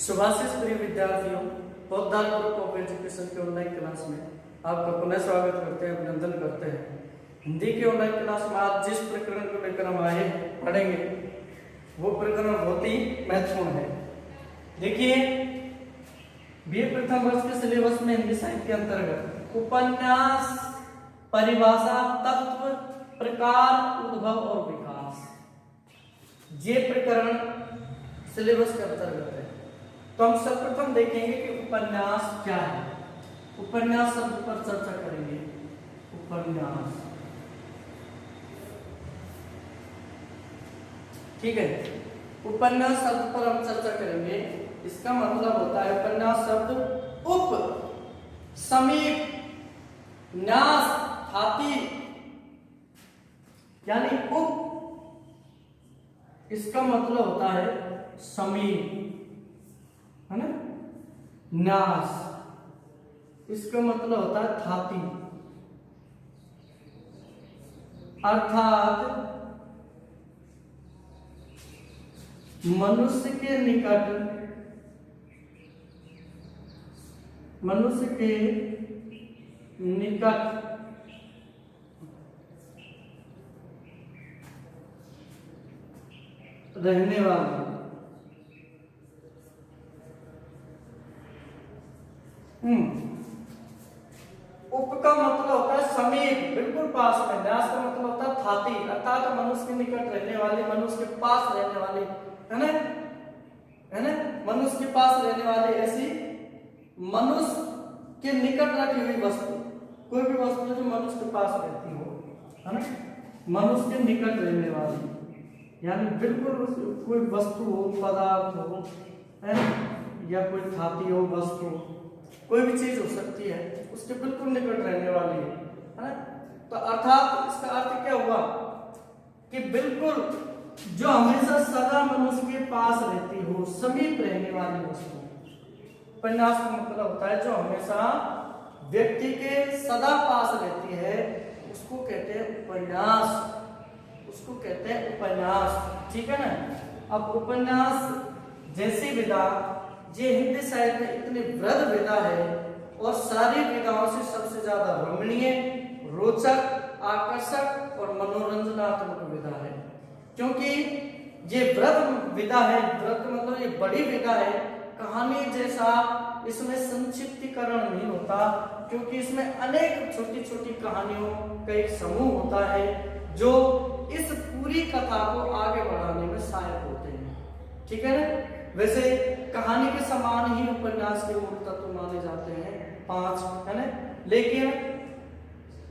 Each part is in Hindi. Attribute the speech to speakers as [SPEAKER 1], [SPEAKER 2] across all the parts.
[SPEAKER 1] शुभाशीष प्रिय विद्यार्थियों, पौधार ग्रुप ऑफ एजुकेशन के ऑनलाइन क्लास में आपका पुनः स्वागत करते हैं, अभिनंदन करते हैं। हिंदी के ऑनलाइन क्लास में आज जिस प्रकरण को लेकर हम आए पढ़ेंगे वो प्रकरण बहुत ही महत्वपूर्ण है। देखिए, बीए प्रथम वर्ष के सिलेबस में हिंदी साहित्य के अंतर्गत उपन्यास, परिभाषा, तत्व, प्रकार, उद्भव और विकास, ये प्रकरण सिलेबस के अंतर्गत है। तो हम सर्वप्रथम देखेंगे कि उपन्यास क्या है। उपन्यास शब्द पर चर्चा करेंगे। उपन्यास, ठीक है। उपन्यास शब्द पर हम चर्चा करेंगे। इसका मतलब होता है उपन्यास शब्द उप, समीप, न्यास, हाथी, यानी उप, इसका मतलब होता है समीप, है ना। न्यास, इसका मतलब होता है थाती, अर्थात मनुष्य के निकट, मनुष्य के निकट रहने वाला, उप का मतलब होता है समीप, बिल्कुल पास में। न्यास का मतलब होता है थाती, अर्थात मनुष्य के निकट रहने वाले, मनुष्य के पास रहने वाले, है ना, है ना, मनुष्य के पास रहने वाले, ऐसी मनुष्य के निकट रखी हुई वस्तु, कोई भी वस्तु जो मनुष्य के पास रहती हो, है ना, मनुष्य के निकट रहने वाली, यानी बिल्कुल कोई वस्तु हो, पदार्थ हो, है ना, या कोई थाती हो, वस्तु, कोई भी चीज हो सकती है, उसके बिल्कुल निकट रहने वाली है ना। तो अर्थात इसका अर्थ क्या हुआ कि बिल्कुल जो हमेशा सदा मनुष्य के पास रहती हो, समीप रहने वाली वस्तु। उपन्यास का मतलब होता है जो हमेशा व्यक्ति के सदा पास रहती है, उसको कहते हैं उपन्यास, उसको कहते हैं उपन्यास, ठीक है ना। अब उपन्यास जैसी विधा, ये हिंदी साहित्य में इतनी वृहद विधा है और सारी विधाओं से सबसे ज्यादा रमणीय, रोचक, आकर्षक और मनोरंजनात्मक विधा है। क्योंकि ये वृहद विधा है, वृहद मतलब ये बड़ी विधा है, कहानी जैसा इसमें संक्षिप्तीकरण नहीं होता, क्योंकि इसमें अनेक छोटी छोटी कहानियों का एक समूह होता है जो इस पूरी कथा को आगे बढ़ाने में सहायक होते हैं, ठीक है ना। वैसे कहानी के समान ही उपन्यास के मूल तत्व माने जाते हैं 5, है ना, लेकिन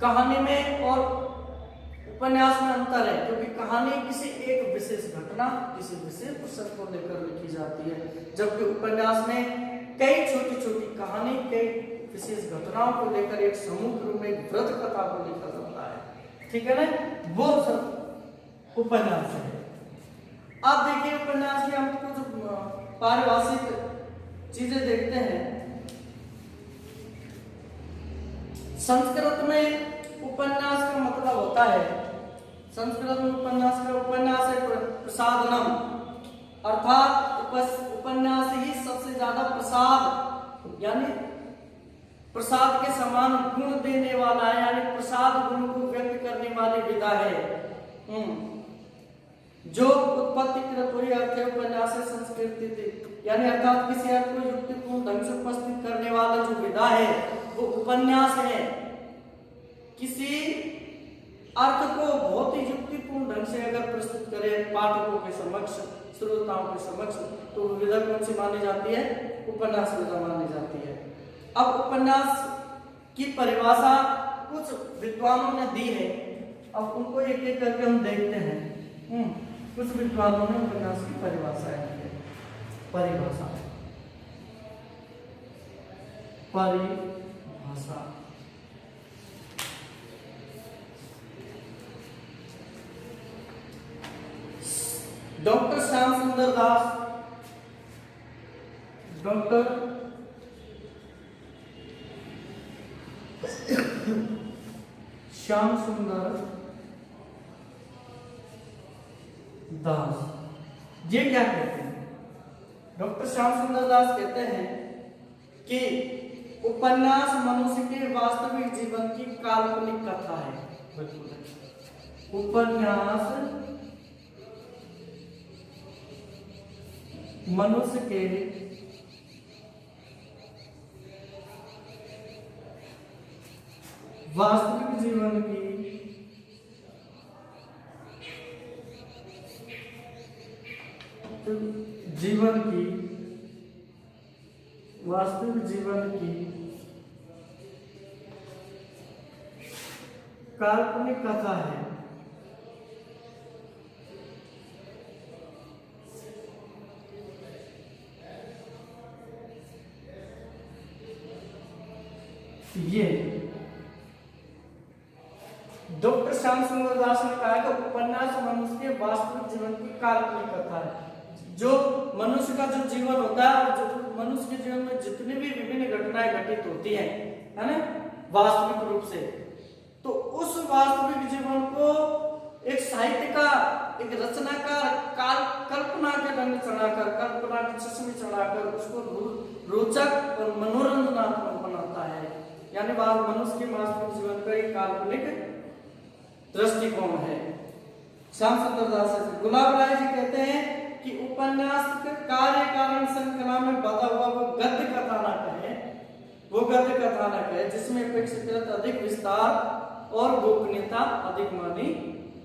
[SPEAKER 1] कहानी में और उपन्यास में अंतर है, क्योंकि कहानी किसी एक विशेष घटना, किसी विशेष प्रसंग को लेकर लिखी जाती है, जबकि उपन्यास में कई छोटी छोटी कहानी, कई विशेष घटनाओं को लेकर एक समूह के रूप में एक वृहद कथा को लिखा जाता है, ठीक है ना। वो सब उपन्यास है। आप देखिए उपन्यास में हम कुछ पारिभाषिक चीजें देखते हैं। संस्कृत में उपन्यास का मतलब होता है, संस्कृत में उपन्यास है प्रसादनम, अर्थात उपन्यास ही सबसे ज्यादा प्रसाद, यानी प्रसाद के समान गुण देने वाला है, यानी प्रसाद गुण को व्यक्त करने वाली विधा है। जो उत्पत्ति कृत हुई अर्थ है उपन्यास से संस्कृति थी, यानी अर्थात किसी अर्थ को युक्तिपूर्ण ढंग से उपस्थित करने वाला जो विधा है वो उपन्यास है। किसी अर्थ को बहुत ही युक्तिपूर्ण ढंग से अगर प्रस्तुत करें पाठकों के समक्ष, श्रोताओं के समक्ष, तो विधा कौन सी मानी जाती है? उपन्यास विधा मानी जाती है। अब उपन्यास की परिभाषा कुछ विद्वानों ने दी है, अब उनको एक एक करके हम देखते हैं। कुछ विद्वानों ने उपन्यास की परिभाषा दी है। परिभाषा, परिभाषा, डॉक्टर श्याम सुंदर दास, डॉक्टर श्याम सुंदर दास, ये क्या कहते हैं? डॉक्टर श्याम सुंदर दास कहते हैं कि उपन्यास मनुष्य के वास्तविक जीवन की काल्पनिक कथा है। बिल्कुल, उपन्यास मनुष्य के वास्तविक जीवन की वास्तविक जीवन की काल्पनिक कथा है। ये डॉक्टर श्याम सुंदर दास ने कहा कि उपन्यास मनुष्य के वास्तविक जीवन की काल्पनिक कथा है। जो मनुष्य का जो जीवन होता है और जो मनुष्य के जीवन में जितनी भी विभिन्न घटनाएं घटित होती हैं, है ना, वास्तविक रूप से, तो उस वास्तविक जीवन को एक साहित्यकार, एक रचनाकार कल्पना के रंग चढ़ाकर, कल्पना की चश्मे चढ़ाकर उसको रोचक और मनोरंजनात्मक बनाता है। यानी मनुष्य के वास्तविक जीवन का एक काल्पनिक दृष्टिकोण है। श्याम सुंदर दास गुलाब राय जी कहते हैं कि उपन्यास के कार्य कारण श्रृंखला में बधा हुआ वो गद्य कथानक है जिसमें अपेक्षाकृत अधिक विस्तार और गोपनीयता अधिक मानी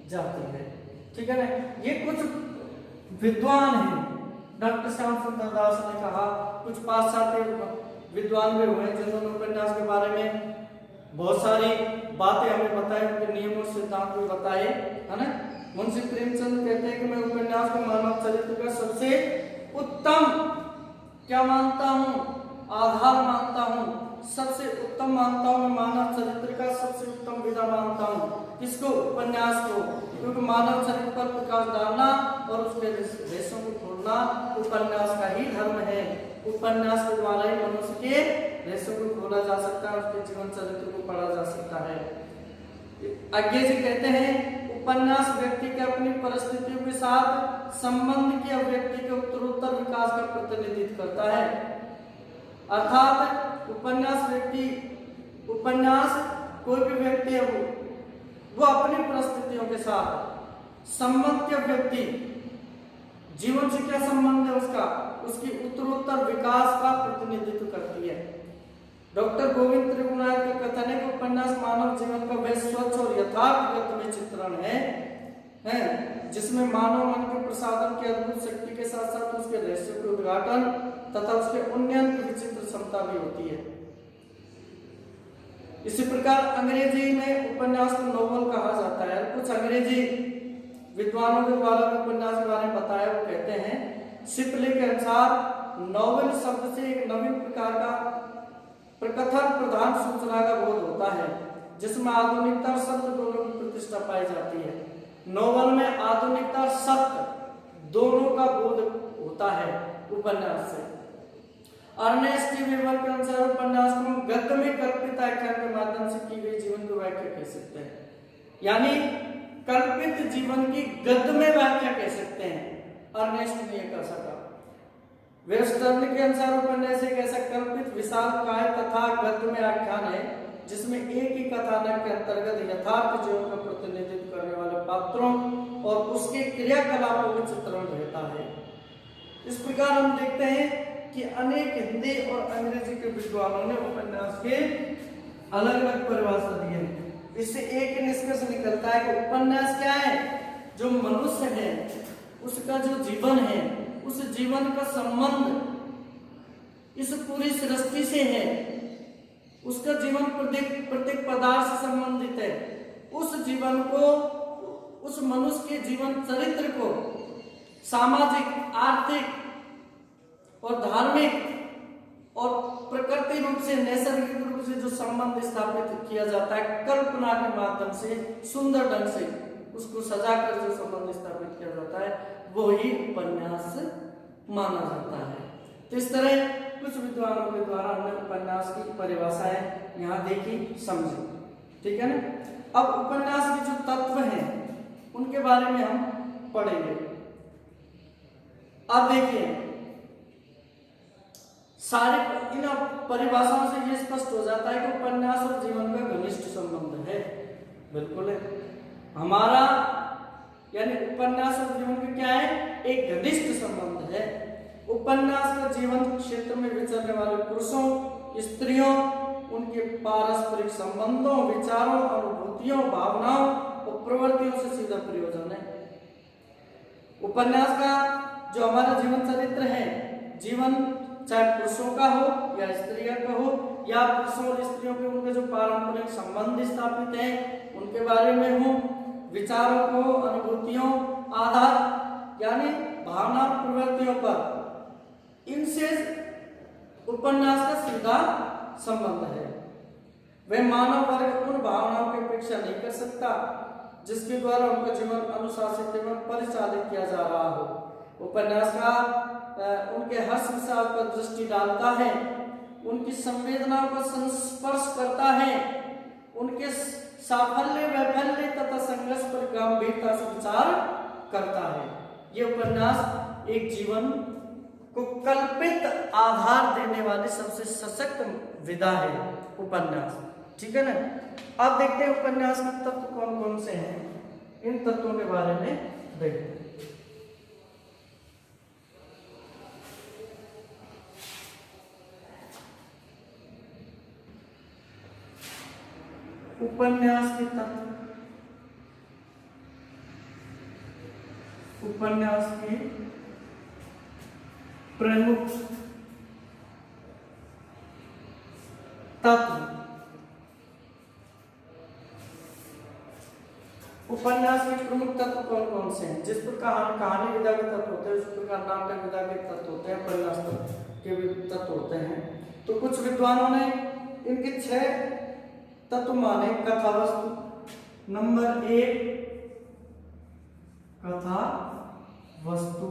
[SPEAKER 1] जाती है। ठीक है ना। ये कुछ विद्वान हैं, डॉक्टर श्याम सुंदर दास ने कहा, कुछ पाश्चात्य विद्वान भी हुए जिन्होंने उपन्यास के बारे में बहुत सारी बातें हमें बताई, उनके नियमों सिद्धांत भी बताए, है ना। मुंशी प्रेमचंद कहते हैं कि मैं उपन्यास को मानव चरित्र का सबसे उत्तम क्या मानता हूँ, आधार मानता हूँ, सबसे उत्तम मानता हूँ। मैं मानव चरित्र का सबसे उत्तम विधा मानता हूँ इसको, उपन्यास को, क्योंकि मानव चरित्र पर प्रकाश डालना और उसके रेशों को खोलना उपन्यास का ही धर्म है। उपन्यास के द्वारा ही मनुष्य के रेशों को खोला जा सकता है, उसके जीवन चरित्र को पढ़ा जा सकता है। आगे जी कहते हैं उपन्यास व्यक्ति के अपनी परिस्थितियों के साथ संबंध के व्यक्ति के उत्तरोत्तर विकास का प्रतिनिधित्व करता है। अर्थात उपन्यास कोई भी व्यक्ति है वो अपनी परिस्थितियों के साथ संबंध के व्यक्ति जीवन से क्या संबंध है उसका, उसकी उत्तरोत्तर विकास का प्रतिनिधित्व करती है। डॉक्टर गोविंद त्रिगुणायत का कथन है कि उपन्यास मानव जीवन का वह स्वच्छ और यथार्थगत में चित्रण है जिसमें मानव मन के प्रसादन की अद्भुत शक्ति के साथ साथ उसके रहस्य के उद्घाटन तथा उसके उन्नयन की विचित्र क्षमता भी होती है। इसी प्रकार अंग्रेजी में उपन्यास को नोवेल कहा जाता है। कुछ अंग्रेजी विद्वानों के द्वारा उपन्यास के बारे में बताया, वो कहते हैं शिपले के अनुसार नोवेल शब्द से एक नवीन प्रकार का प्रकथन प्रधान सूचना का बोध होता है जिसमें आधुनिकता और सत्य दोनों की प्रतिष्ठा पाई जाती है। नोवेल में आधुनिकता और सत्य दोनों का बोध होता है उपन्यास से। अर्नेस्ट वेबर के अनुसार उपन्यास को हम गद्य में कल्पित आख्यान के माध्यम से की गई जीवन की व्याख्या कह सकते हैं, यानी कल्पित जीवन की गद्य में व्याख्या कह सकते हैं। अर्नेस्ट ने यह कह सका। वेस्टर्न के अनुसार उपन्यास एक ऐसा कल्पित विशाल काय तथा गद्य में आख्यान है जिसमें एक ही कथानक के अंतर्गत यथार्थ जीवन का प्रतिनिधित्व करने वाले पात्रों और उसके क्रियाकलापों का चित्रण रहता है। इस प्रकार हम देखते हैं कि अनेक हिंदी और अंग्रेजी के विद्वानों ने उपन्यास के अलग अलग परिभाषा दी है। इससे एक निष्कर्ष निकलता है कि उपन्यास क्या है, जो मनुष्य है उसका जो जीवन है, उस जीवन का संबंध इस पूरी सृष्टि से है, उसका जीवन प्रत्येक पदार्थ से संबंधित है। उस जीवन को, उस मनुष्य के जीवन चरित्र को सामाजिक, आर्थिक और धार्मिक और प्रकृति रूप से, नैसर्गिक रूप से जो संबंध स्थापित किया जाता है कल्पना के माध्यम से, सुंदर ढंग से उसको सजाकर जो संबंध स्थापित किया जाता है वो ही उपन्यास माना जाता है। तो इस तरह कुछ विद्वानों के द्वारा हमने उपन्यास की परिभाषाएं यहाँ देखी, समझी। ठीक है ना। अब उपन्यास के जो तत्व हैं उनके बारे में हम पढ़ेंगे। अब देखिए सारे इन परिभाषाओं से ये स्पष्ट हो जाता है कि उपन्यास और जीवन का घनिष्ठ संबंध है। बिल्कुल है हमारा, यानी उपन्यास और जीवन का क्या है, एक घनिष्ठ संबंध है। उपन्यास का जीवन क्षेत्र में विचरने वाले पुरुषों, स्त्रियों, उनके पारस्परिक संबंधों, विचारों, अनुभूतियों, भावनाओं और प्रवृत्तियों से सीधा प्रयोजन है। उपन्यास का जो हमारा जीवन चरित्र है, जीवन चाहे पुरुषों का हो या स्त्रियों का हो, या पुरुषों और स्त्रियों के उनके जो पारंपरिक संबंध स्थापित हैं उनके बारे में हो, विचारों को, अनुभूतियों, आधार यानी भावना, प्रवृत्तियों पर, इनसे उपन्यास का सीधा संबंध है। वह मानव वर्ग उन भावनाओं की अपेक्षा नहीं कर सकता जिसके द्वारा उनका जीवन अनुशासित एवं परिचालित किया जा रहा हो। उपन्यास का उनके हर विचार पर दृष्टि डालता है, उनकी संवेदनाओं का संस्पर्श करता है, उनके साफल्य, वैफल्य तथा संघर्ष पर गंभीरता से विचार करता है। ये उपन्यास एक जीवन को कल्पित आधार देने वाली सबसे सशक्त विधा है उपन्यास। ठीक है ना। अब देखते हैं उपन्यास में तत्व कौन कौन से हैं, इन तत्वों के बारे में देखते हैं। उपन्यास के तत्व, उपन्यास के प्रमुख तत्व। उपन्यास के प्रमुख तत्व कौन कौन से हैं? जिस प्रकार कहानी विधा के तत्व होते हैं, उस प्रकार नाटक विधा के तत्व होते हैं, उपन्यास के भी तत्व होते हैं। तो कुछ विद्वानों ने इनके 6 तत्व माने। कथा वस्तु, नंबर 1 कथा वस्तु,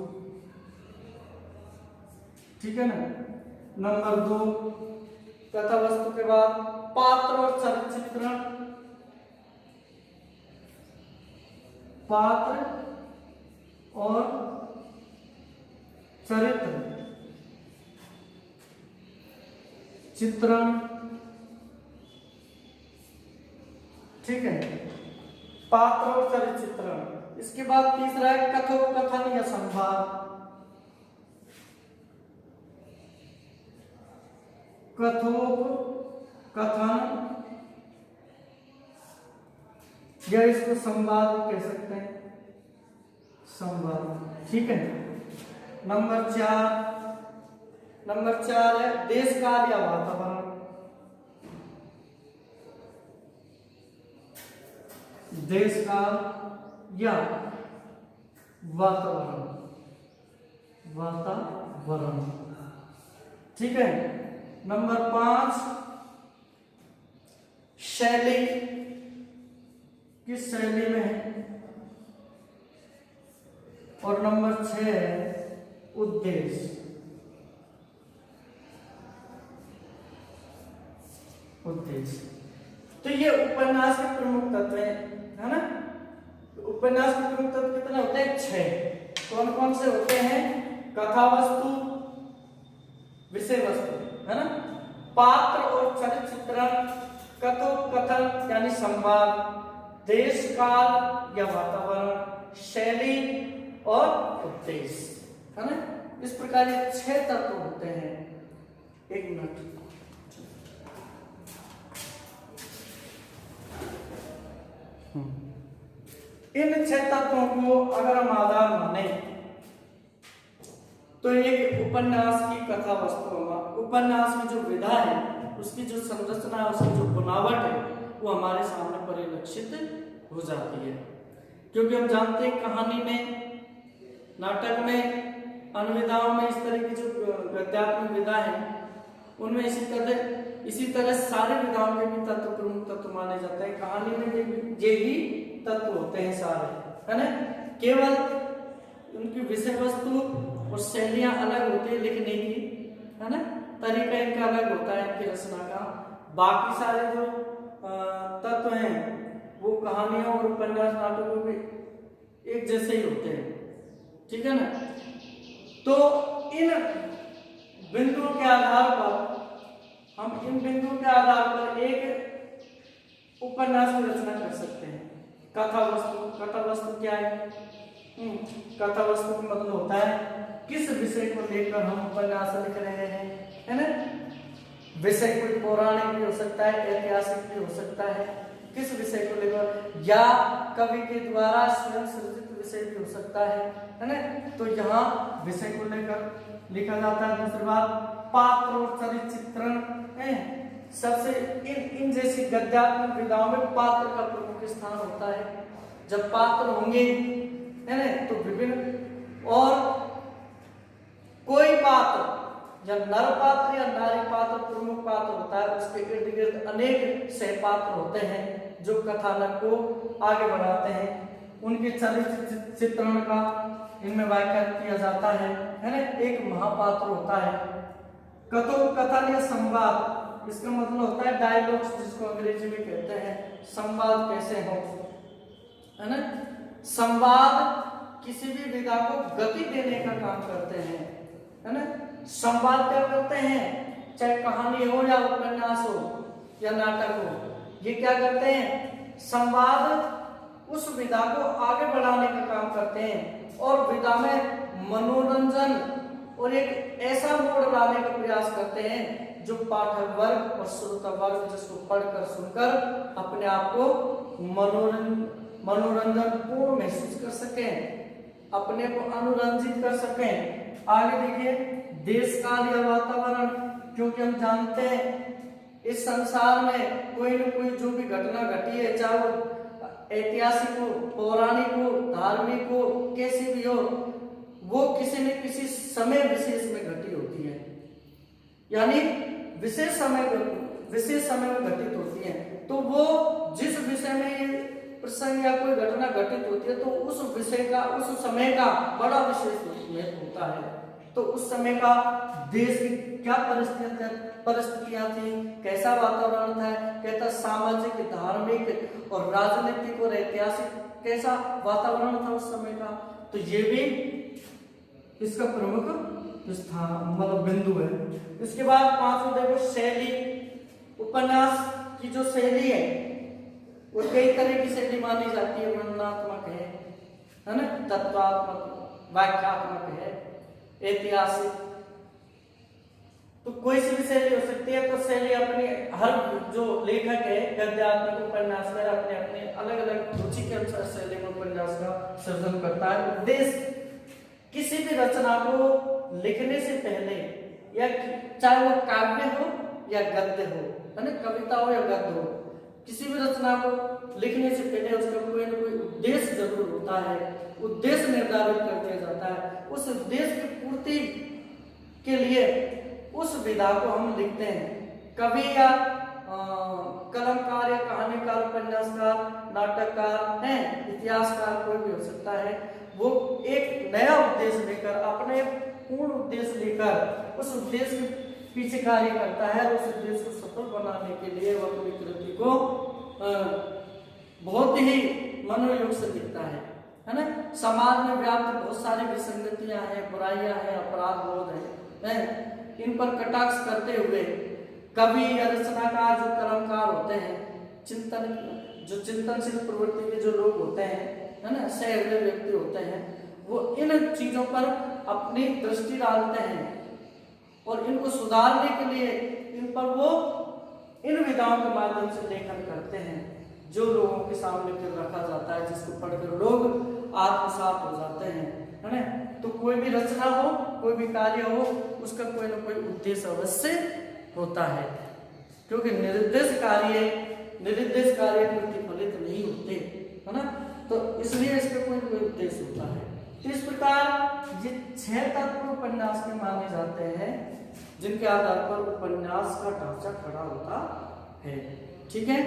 [SPEAKER 1] ठीक है ना। नंबर 2 कथा वस्तु के बाद पात्र और चरित्र चित्रण, पात्र और चरित्र चित्रण, ठीक है, पात्र और चरित्र चित्रण। इसके बाद तीसरा है कथोपकथन या संवाद, कथोपकथन या इसको संवाद कह सकते हैं, संवाद, ठीक है। नंबर 4 है देश काल या वातावरण, देश काल या वातावरण, वातावरण, ठीक है। नंबर 5 शैली, किस शैली में है। और नंबर 6 है उद्देश्य, उद्देश्य। तो ये उपन्यास के प्रमुख तत्व है ना। उपन्यास के प्रमुख तत्व कितने होते हैं? 6। कौन कौन से होते हैं? कथा वस्तु, विषय वस्तु, है ना, पात्र और चरित्र चित्रण, कथोपकथन यानी संवाद, देश काल या वातावरण, शैली और उद्देश्य, है ना। इस प्रकार ये 6 तत्व होते हैं। एक मिनट, इन 6 तत्वों को अगर हम आधार माने तो एक उपन्यास की कथा वस्तु होगा। उपन्यास की जो विधा है, उसकी जो संरचना है, उसकी जो बनावट है, वो हमारे सामने परिलक्षित हो जाती है। क्योंकि हम जानते हैं कहानी में, नाटक में, अनुविधाओं में इस तरह की जो गद्यात्मक विधा है, उनमें इसी तरह सारे विधाओं के भी तत्व प्रमुख तत्व माने जाते हैं। कहानी में भी यही तत्व होते हैं सारे, है ना। केवल उनकी विषय वस्तु और शैलियां अलग होती है लिखने की, है ना, तरीका इनका अलग होता है, इनकी रचना का। बाकी सारे जो तत्व हैं वो कहानियों और उपन्यास नाटकों में एक जैसे ही होते हैं, ठीक है ना। तो इन बिंदुओं के आधार पर हम इन बिंदुओं के आधार पर एक उपन्यास की रचना कर सकते हैं। कथा वस्तु क्या है? कथा वस्तु का मतलब होता है किस विषय को लेकर हम उपन्यास लिख रहे हैं, है ना। विषय कोई पौराणिक भी हो सकता है, ऐतिहासिक भी हो सकता है, किस विषय को लेकर, या कवि के द्वारा स्वयं सृजित विषय भी हो सकता है ना। तो यहाँ विषय को लेकर लिखा जाता है। दूसरी बात, पात्र और चरित्र चित्रण है। सबसे इन जैसी गद्यात्मक विधाओं में पात्र का प्रमुख स्थान होता है। जब पात्र होंगे, है ना, तो विभिन्न, और कोई पात्र या नर पात्र या नारी पात्र प्रमुख पात्र होता है, उसके इर्द गिर्द अनेक सहपात्र होते हैं जो कथानक को आगे बढ़ाते हैं। उनके चरित्र चित्रण का इनमें व्याख्यान किया जाता है ना। एक महापात्र होता है। कथन या संवाद, इसका मतलब होता है डायलॉग्स, जिसको अंग्रेजी में कहते हैं। संवाद कैसे हो, है ना। संवाद किसी भी विधा को गति देने का काम करते हैं, है ना। संवाद क्या करते हैं, चाहे कहानी हो या उपन्यास हो या नाटक हो, ये क्या करते हैं, संवाद उस विधा को आगे बढ़ाने का काम करते हैं और विधा में मनोरंजन और एक ऐसा मोड़ लाने का प्रयास करते हैं जो पाठक वर्ग और श्रोता वर्ग जिसको पढ़कर सुनकर अपने आप को मनोरंजन पूर्ण महसूस कर सकें, अपने को अनुरंजित कर सकें। आगे देखिए, देश काल या वातावरण, क्योंकि हम जानते हैं इस संसार में कोई न कोई जो भी घटना घटी है, चाहे वो ऐतिहासिक हो, पौराणिक हो, धार्मिक हो, कैसी भी हो, वो किसी न किसी समय विशेष में घटी होती है, यानी विशेष समय में घटित होती है। तो वो जिस विषय में प्रसंग या कोई घटना घटित होती है, तो उस विषय का, उस समय का बड़ा विशेष महत्व होता है। तो उस समय का देश की क्या परिस्थितियां थी, कैसा वातावरण था, कैसा सामाजिक, धार्मिक और राजनीतिक और ऐतिहासिक कैसा वातावरण था उस समय का, तो ये भी इसका प्रमुख स्थान मतलब बिंदु है। इसके बाद पांचवा देखो, शैली। उपन्यास की जो शैली है वो कई तरह की शैली मानी जाती है। वर्णनात्मक है ना, तत्वात्मक, वाक्यात्मक है, ऐतिहासिक, तो कोई सी भी शैली हो सकती है। तो शैली अपनी, हर जो लेखक है गद्यात्मक उपन्यासकार अपने अपने अलग अलग रुचि के अनुसार शैली में उपन्यास का सृजन करता है। उद्देश्य, किसी भी रचना को लिखने से पहले, या चाहे वो काव्य हो या गद्य हो, है ना, कविता हो या गद्य हो, किसी भी रचना को लिखने से पहले उसका कोई ना कोई उद्देश्य जरूर होता है। उद्देश्य निर्धारित कर दिया जाता है। उस उद्देश्य की पूर्ति के लिए उस विधा को हम लिखते हैं। कवि या कलमकार या कहानीकार, उपन्यासकार, नाटककार हैं, इतिहासकार कोई भी हो सकता है, वो एक नया उद्देश्य लेकर, अपने पूर्ण उद्देश्य लेकर उस उद्देश्य के पीछे कार्य करता है और उस उद्देश्य को सफल बनाने के लिए वो अपनी कृति को बहुत ही मनोयोग से लिखता है ना। समाज में व्याप्त बहुत सारी विसंगतियां हैं, बुराइयां हैं, अपराध बोध है, इन पर कटाक्ष करते हुए कवि या रचनाकार, जो कलमकार होते हैं, चिंतनशील प्रवृत्ति के जो लोग होते हैं, है ना, सहृदय व्यक्ति होते हैं, वो इन चीजों पर अपनी दृष्टि डालते हैं और इनको सुधारने के लिए इन पर वो इन विधाओं के माध्यम से लेखन करते हैं, जो लोगों के सामने फिर रखा जाता है, जिसको पढ़कर लोग आत्मसात हो जाते हैं, है ना। तो कोई भी रचना हो, कोई भी कार्य हो, उसका कोई ना कोई उद्देश्य अवश्य होता है, क्योंकि निरुद्देश्य कार्य प्रतिफलित नहीं होते, है ना। तो इसलिए इसका कोई ना कोई उद्देश्य होता है। तो इस प्रकार ये 6 तत्व उपन्यास के माने जाते हैं, जिनके आधार पर उपन्यास का ढांचा खड़ा होता है। ठीक है,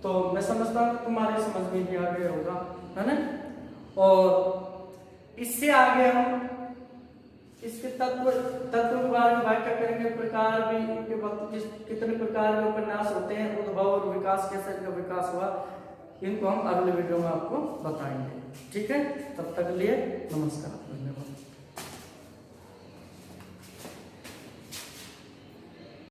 [SPEAKER 1] तो मैं समझता हूँ तुम्हारी समझ में भी आ गया होगा, है ना। और इससे आगे हम इसके तत्व के बारे में व्याख्या करेंगे। प्रकार भी, इनके वक्त कितने प्रकार के उपन्यास होते हैं, उद्भव और विकास, कैसे इनका विकास हुआ, इनको हम अगले वीडियो में आपको बताएंगे। ठीक है, तब तक के लिए नमस्कार, धन्यवाद।